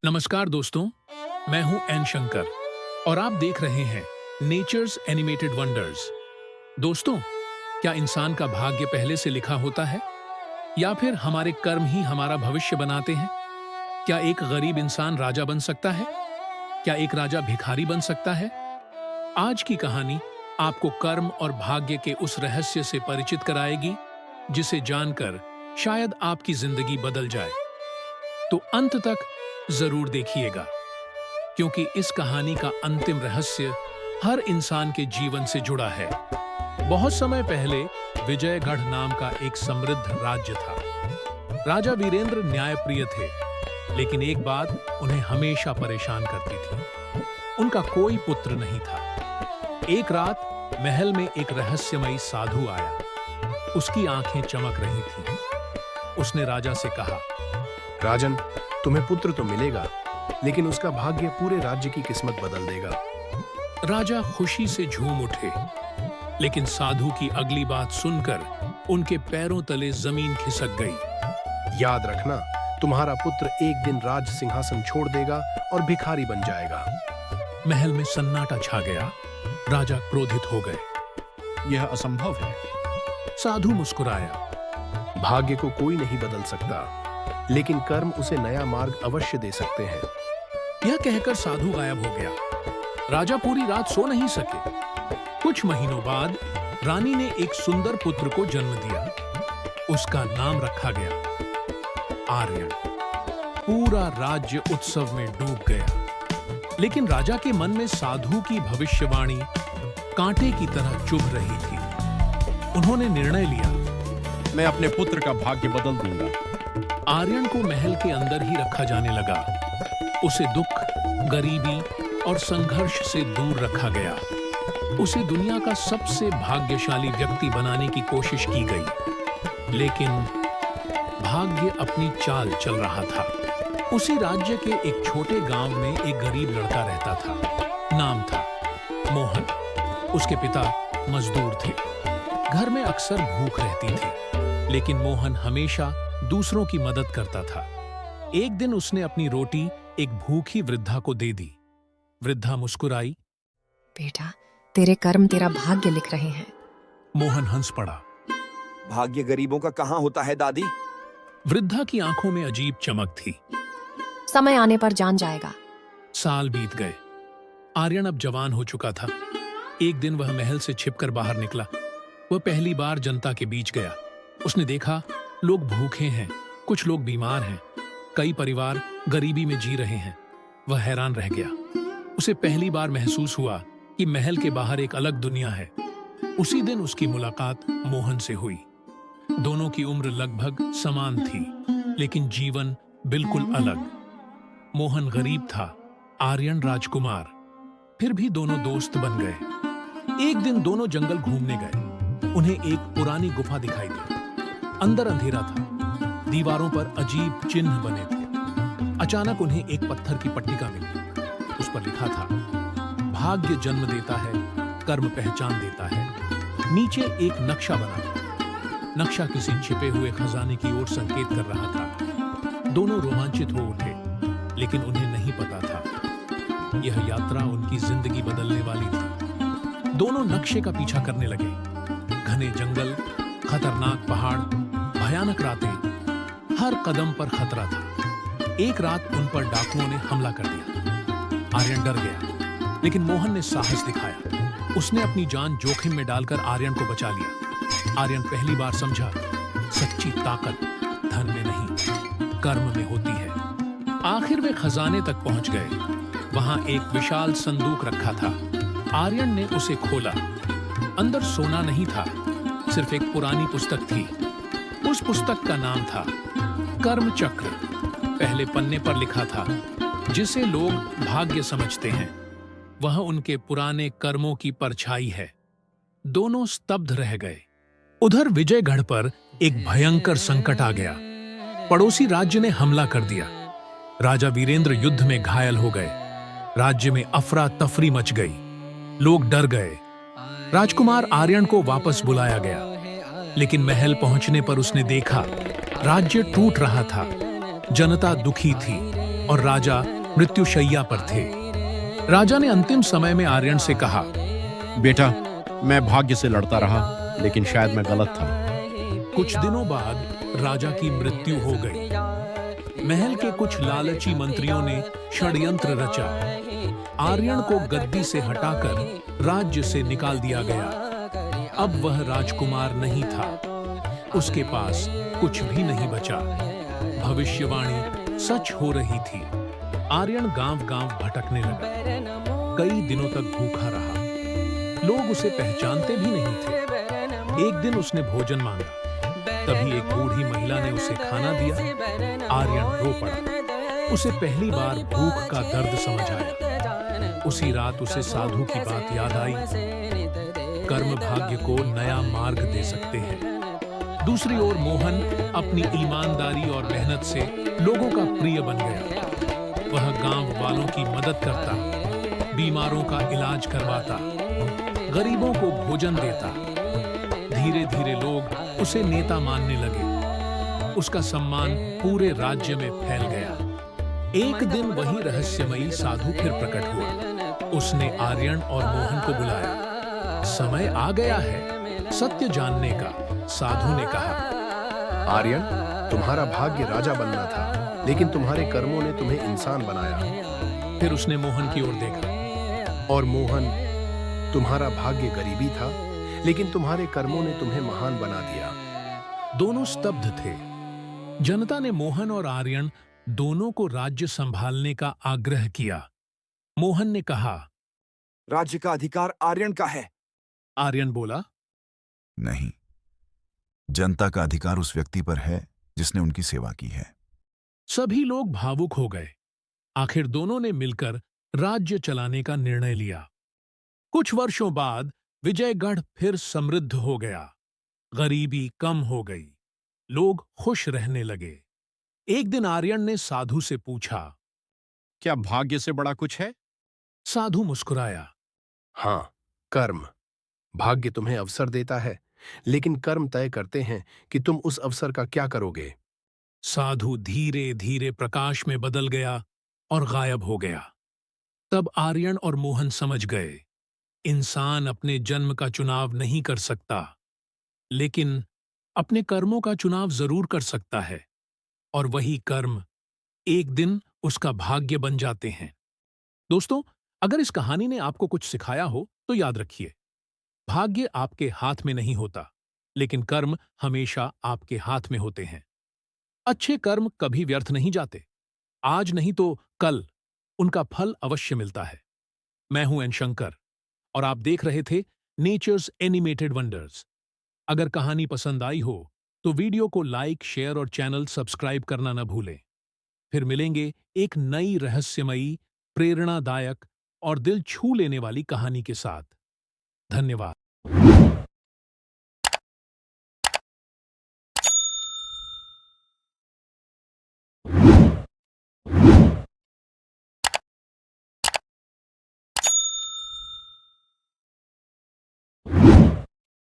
नमस्कार दोस्तों, मैं हूं एन शंकर और आप देख रहे हैं नेचर्स एनिमेटेड वंडर्स। दोस्तों, क्या इंसान का भाग्य पहले से लिखा होता है या फिर हमारे कर्म ही हमारा भविष्य बनाते हैं? क्या एक गरीब इंसान राजा बन सकता है? क्या एक राजा भिखारी बन सकता है? आज की कहानी आपको कर्म और भाग्य के उस रहस्य से परिचित कराएगी जिसे जानकर शायद आपकी जिंदगी बदल जाए। तो अंत तक जरूर देखिएगा, क्योंकि इस कहानी का अंतिम रहस्य हर इंसान के जीवन से जुड़ा है। बहुत समय पहले विजयगढ़ नाम का एक समृद्ध राज्य था। राजा वीरेंद्र न्यायप्रिय थे, लेकिन एक बात उन्हें हमेशा परेशान करती थी। उनका कोई पुत्र नहीं था। एक रात महल में एक रहस्यमयी साधु आया। उसकी आंखें चमक रही थीं। उसने राजा से कहा, राजन, तुम्हें पुत्र तो मिलेगा, लेकिन उसका भाग्य पूरे राज्य की किस्मत बदल देगा। राजा खुशी से झूम उठे, लेकिन साधु की अगली बात सुनकर उनके पैरों तले जमीन खिसक गई। याद रखना, तुम्हारा पुत्र एक दिन राज सिंहासन छोड़ देगा और भिखारी बन जाएगा। महल में सन्नाटा छा गया। राजा क्रोधित हो गए। यह असंभव है। साधु मुस्कुराया। भाग्य को कोई नहीं बदल सकता, लेकिन कर्म उसे नया मार्ग अवश्य दे सकते हैं। यह कहकर साधु गायब हो गया। राजा पूरी रात सो नहीं सके। कुछ महीनों बाद रानी ने एक सुंदर पुत्र को जन्म दिया। उसका नाम रखा गया आर्यन। पूरा राज्य उत्सव में डूब गया, लेकिन राजा के मन में साधु की भविष्यवाणी कांटे की तरह चुभ रही थी। उन्होंने निर्णय लिया, मैं अपने पुत्र का भाग्य बदल दूंगा। आर्यन को महल के अंदर ही रखा जाने लगा। उसे दुख, गरीबी और संघर्ष से दूर रखा गया। उसे दुनिया का सबसे भाग्यशाली व्यक्ति बनाने की कोशिश की गई, लेकिन भाग्य अपनी चाल चल रहा था। उसी राज्य के एक छोटे गांव में एक गरीब लड़का रहता था। नाम था मोहन। उसके पिता मजदूर थे। घर में अक्सर भूख रहती थी, लेकिन मोहन हमेशा दूसरों की मदद करता था। एक दिन उसने अपनी रोटी एक भूखी वृद्धा को दे दी। वृद्धा मुस्कुराई। बेटा, तेरे कर्म तेरा भाग्य लिख रहे हैं। मोहन हंस पड़ा। भाग्य गरीबों का कहाँ होता है दादी? वृद्धा की आंखों में अजीब चमक थी। समय आने पर जान जाएगा। साल बीत गए। आर्यन अब जवान हो चुका था। एक दिन वह महल से छिपकर बाहर निकला। वह पहली बार जनता के बीच गया। उसने देखा, लोग भूखे हैं, कुछ लोग बीमार हैं, कई परिवार गरीबी में जी रहे हैं। वह हैरान रह गया। उसे पहली बार महसूस हुआ कि महल के बाहर एक अलग दुनिया है। उसी दिन उसकी मुलाकात मोहन से हुई। दोनों की उम्र लगभग समान थी, लेकिन जीवन बिल्कुल अलग। मोहन गरीब था, आर्यन राजकुमार। फिर भी दोनों दोस्त बन गए। एक दिन दोनों जंगल घूमने गए। उन्हें एक पुरानी गुफा दिखाई दी। अंदर अंधेरा था। दीवारों पर अजीब चिन्ह बने थे। अचानक उन्हें एक पत्थर की पट्टिका मिली। उस पर लिखा था, भाग्य जन्म देता है, कर्म पहचान देता है। नीचे एक नक्शा बना था। नक्शा किसी छिपे हुए खजाने की ओर संकेत कर रहा था। दोनों रोमांचित हो उठे, लेकिन उन्हें नहीं पता था यह यात्रा उनकी जिंदगी बदलने वाली थी। दोनों नक्शे का पीछा करने लगे। घने जंगल, खतरनाक पहाड़, भयानक रातें, हर कदम पर खतरा था। एक रात उन पर डाकुओं ने हमला कर दिया। आर्यन डर गया, लेकिन मोहन ने साहस दिखाया। उसने अपनी जान जोखिम में डालकर आर्यन को बचा लिया। आर्यन पहली बार समझा, सच्ची ताकत धन में नहीं, कर्म में होती है। आखिर वे खजाने तक पहुंच गए। वहां एक विशाल संदूक रखा था। आर्यन ने उसे खोला। अंदर सोना नहीं था, सिर्फ एक पुरानी पुस्तक थी। उस पुस्तक का नाम था कर्म चक्र। पहले पन्ने पर लिखा था, जिसे लोग भाग्य समझते हैं, वह उनके पुराने कर्मों की परछाई है। दोनों स्तब्ध रह गए। उधर विजयगढ़ पर एक भयंकर संकट आ गया। पड़ोसी राज्य ने हमला कर दिया। राजा वीरेंद्र युद्ध में घायल हो गए। राज्य में अफरा तफरी मच गई। लोग डर गए। राजकुमार आर्यन को वापस बुलाया गया, लेकिन महल पहुंचने पर उसने देखा, राज्य टूट रहा था। जनता दुखी थी। और राजा मृत्युशैया पर थे। राजा ने अंतिम समय में आर्यन से कहा, बेटा, मैं भाग्य से लड़ता रहा, लेकिन शायद मैं गलत था। कुछ दिनों बाद राजा की मृत्यु हो गई। महल के कुछ लालची मंत्रियों ने षड्यंत्र रचा। आर्यन को गद्दी से हटाकर राज्य से निकाल दिया गया। अब वह राजकुमार नहीं था, उसके पास कुछ भी नहीं बचा। भविष्यवाणी सच हो रही थी। आर्यन गांव-गांव भटकने लगा। कई दिनों तक भूखा रहा। लोग उसे पहचानते भी नहीं थे। एक दिन उसने भोजन मांगा। तभी एक बूढ़ी महिला ने उसे खाना दिया। आर्यन रो पड़ा। उसे पहली बार भूख का दर्द समझ आया। उसी रात उसे साधु की बात याद आई। कर्म भाग्य को नया मार्ग दे सकते हैं। दूसरी ओर मोहन अपनी ईमानदारी और मेहनत से लोगों का प्रिय बन गया। वह गांव वालों की मदद करता, बीमारों का इलाज करवाता, गरीबों को भोजन देता। धीरे धीरे लोग उसे नेता मानने लगे। उसका सम्मान पूरे राज्य में फैल गया। एक दिन वही रहस्यमयी साधु फिर प्रकट हुआ। उसने आर्यन और मोहन को बुलाया। समय आ गया है सत्य जानने का, साधु ने कहा। आर्यन, तुम्हारा भाग्य राजा बनना था, लेकिन तुम्हारे कर्मों ने तुम्हें इंसान बनाया। फिर उसने मोहन की ओर देखा। और मोहन, तुम्हारा भाग्य गरीबी था, लेकिन तुम्हारे कर्मों ने तुम्हें महान बना दिया। दोनों स्तब्ध थे। जनता ने मोहन और आर्यन दोनों को राज्य संभालने का आग्रह किया। मोहन ने कहा, राज्य का अधिकार आर्यन का है। आर्यन बोला, नहीं, जनता का अधिकार उस व्यक्ति पर है जिसने उनकी सेवा की है। सभी लोग भावुक हो गए। आखिर दोनों ने मिलकर राज्य चलाने का निर्णय लिया। कुछ वर्षों बाद विजयगढ़ फिर समृद्ध हो गया। गरीबी कम हो गई। लोग खुश रहने लगे। एक दिन आर्यन ने साधु से पूछा, क्या भाग्य से बड़ा कुछ है? साधु मुस्कुराया। हाँ, कर्म। भाग्य तुम्हें अवसर देता है, लेकिन कर्म तय करते हैं कि तुम उस अवसर का क्या करोगे। साधु धीरे धीरे प्रकाश में बदल गया और गायब हो गया। तब आर्यन और मोहन समझ गए, इंसान अपने जन्म का चुनाव नहीं कर सकता, लेकिन अपने कर्मों का चुनाव जरूर कर सकता है, और वही कर्म एक दिन उसका भाग्य बन जाते हैं। दोस्तों, अगर इस कहानी ने आपको कुछ सिखाया हो तो याद रखिए, भाग्य आपके हाथ में नहीं होता, लेकिन कर्म हमेशा आपके हाथ में होते हैं। अच्छे कर्म कभी व्यर्थ नहीं जाते। आज नहीं तो कल उनका फल अवश्य मिलता है। मैं हूं एन शंकर और आप देख रहे थे नेचर्स एनिमेटेड वंडर्स। अगर कहानी पसंद आई हो तो वीडियो को लाइक, शेयर और चैनल सब्सक्राइब करना न भूलें। फिर मिलेंगे एक नई रहस्यमयी, प्रेरणादायक और दिल छू लेने वाली कहानी के साथ। धन्यवाद।